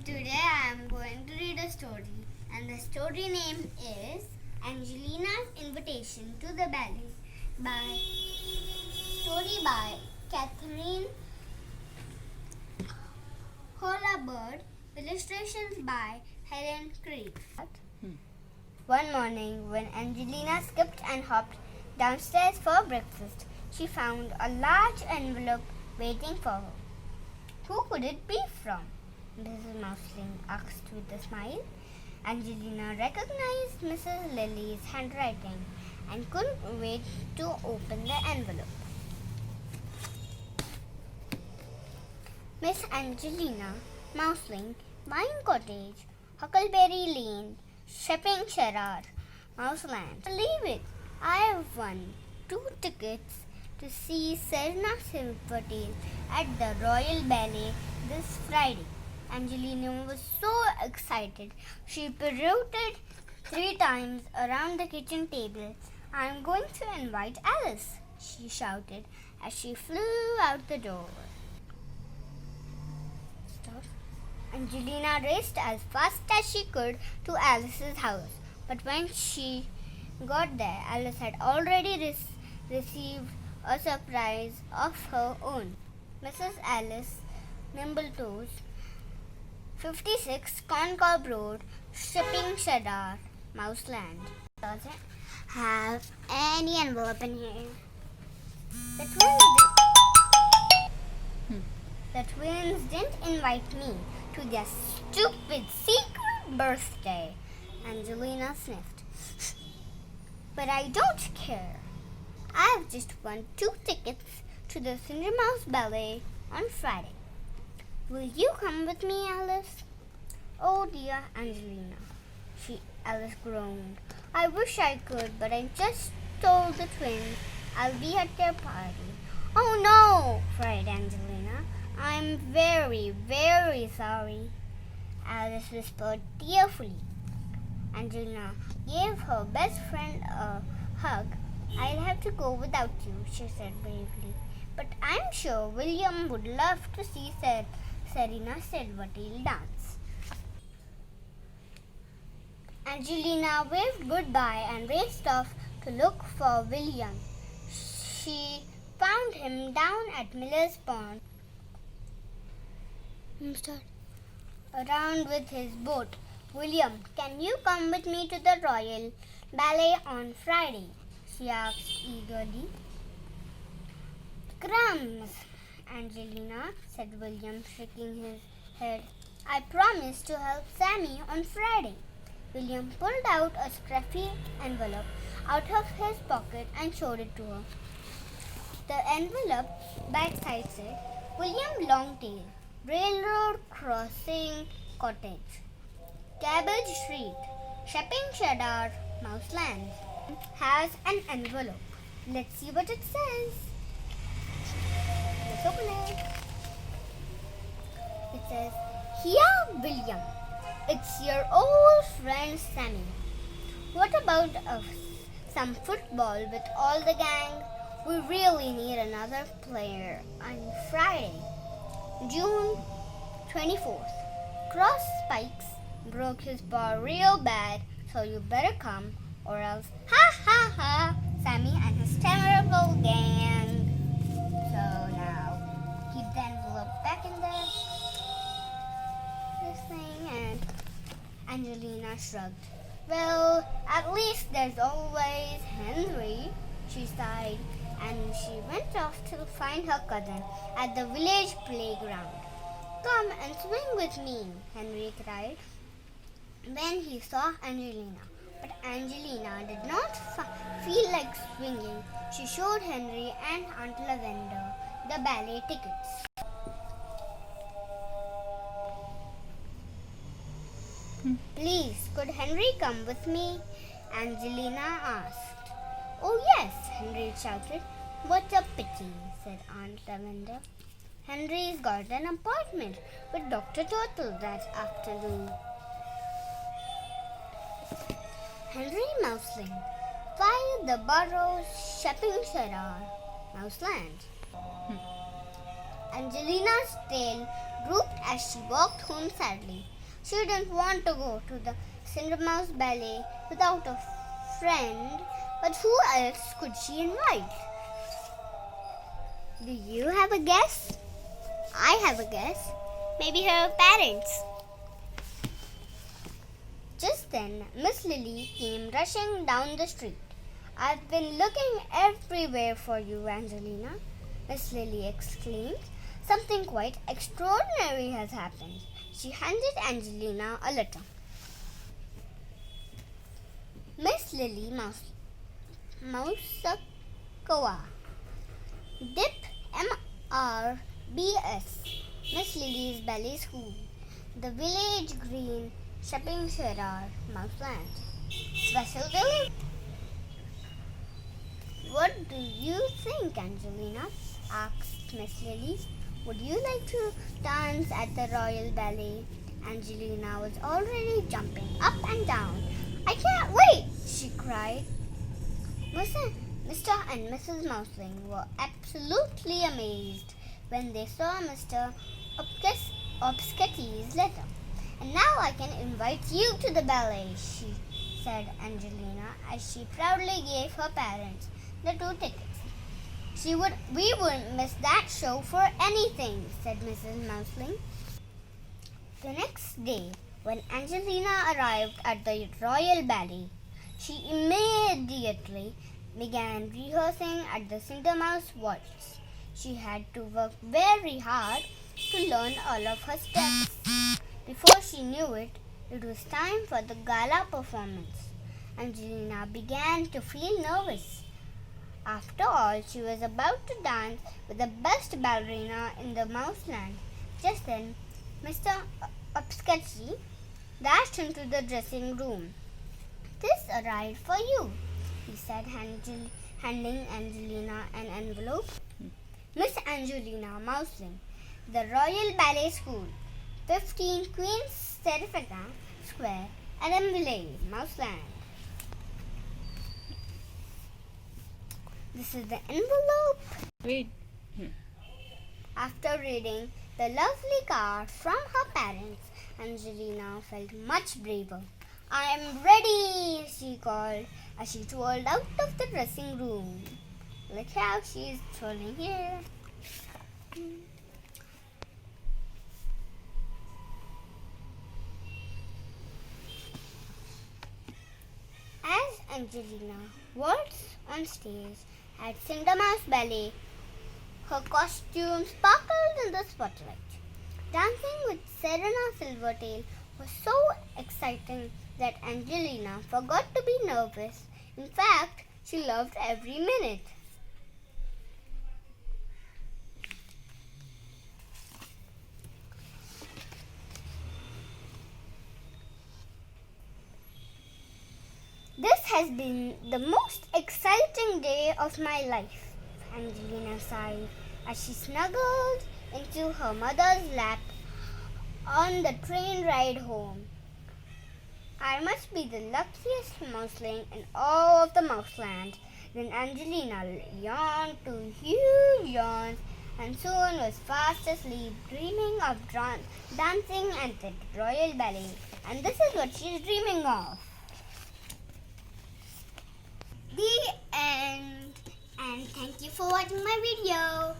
Today I am going to read a story, and the story name is Angelina's Invitation to the Ballet by Katherine, Holabird, illustrations by Helen Creek. One morning, when Angelina skipped and hopped downstairs for breakfast, she found a large envelope waiting for her. Who could it be from? Mrs. Mousling asked with a smile. Angelina recognized Mrs. Lily's handwriting and couldn't wait to open the envelope. Miss Angelina Mousling, Vine Cottage, Huckleberry Lane, Shepingshire, Mouseland. Believe it, I have won 2 tickets to see Serena Silvertail at the Royal Ballet this Friday. Angelina was so excited, she pirouetted 3 times around the kitchen table. "I'm going to invite Alice," she shouted as she flew out the door. Angelina raced as fast as she could to Alice's house. But when she got there, Alice had already received a surprise of her own. Mrs. Alice Nimbletoes, 56 Concob Road, Shepingshire, Mouseland. Doesn't have any envelope in here. The twins didn't invite me to their stupid secret birthday, Angelina sniffed. But I don't care. I've just won 2 tickets to the Cinder Mouse Ballet on Friday. Will you come with me, Alice? Oh dear, Angelina, Alice groaned. I wish I could, but I just told the twins I'll be at their party. Oh no, cried Angelina. I'm very, very sorry, Alice whispered tearfully. Angelina gave her best friend a hug. I'll have to go without you, she said bravely. But I'm sure William would love to see Serena Silvertail dance. Angelina waved goodbye and raced off to look for William. She found him down at Miller's Pond, around with his boat. William, can you come with me to the Royal Ballet on Friday? She asked eagerly. Crumbs, Angelina, said William, shaking his head. I promised to help Sammy on Friday. William pulled out a scruffy envelope out of his pocket and showed it to her. The envelope backside said, William Longtail, Railroad Crossing Cottage, Cabbage Street, Shepingshire, Mouseland. Has an envelope. Let's see what it says. Let's open it. It says, Here, William. It's your old friend Sammy. What about some football with all the gang? We really need another player on Friday, June 24th. Cross Spikes broke his paw real bad, so you better come, or else, ha ha ha, Sammy and his terrible gang. So now, keep the envelope back in this thing, and Angelina shrugged. Well, at least there's always Henry, she sighed, and she went off to find her cousin at the village playground. Come and swing with me, Henry cried when he saw Angelina. But Angelina did not feel like swinging. She showed Henry and Aunt Lavender the ballet tickets. Please, could Henry come with me? Angelina asked. Oh yes, Henry shouted. What a pity, said Aunt Lavender. Henry's got an appointment with Dr. Turtle that afternoon. Henry Mouseling, 5 the Burrows, Shepingshire, Mouseland. Angelina's tail drooped as she walked home sadly. She didn't want to go to the Cinder Mouse Ballet without a friend, but who else could she invite? Do you have a guess? I have a guess. Maybe her parents. Just then, Miss Lily came rushing down the street. I've been looking everywhere for you, Angelina, Miss Lily exclaimed. Something quite extraordinary has happened. She handed Angelina a letter. Miss Lily Mousakawa, Dip MRBS, Miss Lily's Ballet School, the Village Green Shopping Center, Mouseland. Special delivery. What do you think, Angelina? Asked Miss Lily. Would you like to dance at the Royal Ballet? Angelina was already jumping up and down. I can't wait, she cried. Mr. and Mrs. Mouseling were absolutely amazed when they saw Mr. Obsketti's letter. And now I can invite you to the ballet, she said Angelina as she proudly gave her parents the 2 tickets. We wouldn't miss that show for anything, said Mrs. Mouseling. The next day, when Angelina arrived at the Royal Ballet, she immediately began rehearsing at the Cinder Mouse Waltz. She had to work very hard to learn all of her steps. Before she knew it, it was time for the gala performance. Angelina began to feel nervous. After all, she was about to dance with the best ballerina in the Mouseland. Just then, Mr. Obscurity dashed into the dressing room. This arrived for you, he said, handing Angelina an envelope. Miss Angelina Mouseling, the Royal Ballet School, 15 Queen's Serifata Square, Adamville, Mouseland. This is the envelope. Read. After reading the lovely card from her parents, Angelina felt much braver. I am ready, she called as she twirled out of the dressing room. Look how she is twirling here. As Angelina waltzed on stage at Cinder Mouse Ballet, her costume sparkled in the spotlight. Dancing with Serena Silvertail was so exciting that Angelina forgot to be nervous. In fact, she loved every minute. This has been the most exciting day of my life, Angelina sighed as she snuggled into her mother's lap on the train ride home. I must be the luckiest mouseling in all of the Mouseland. Then Angelina yawned 2 huge yawns and soon was fast asleep, dreaming of dancing at the Royal Ballet. And this is what she's dreaming of. The end. And thank you for watching my video.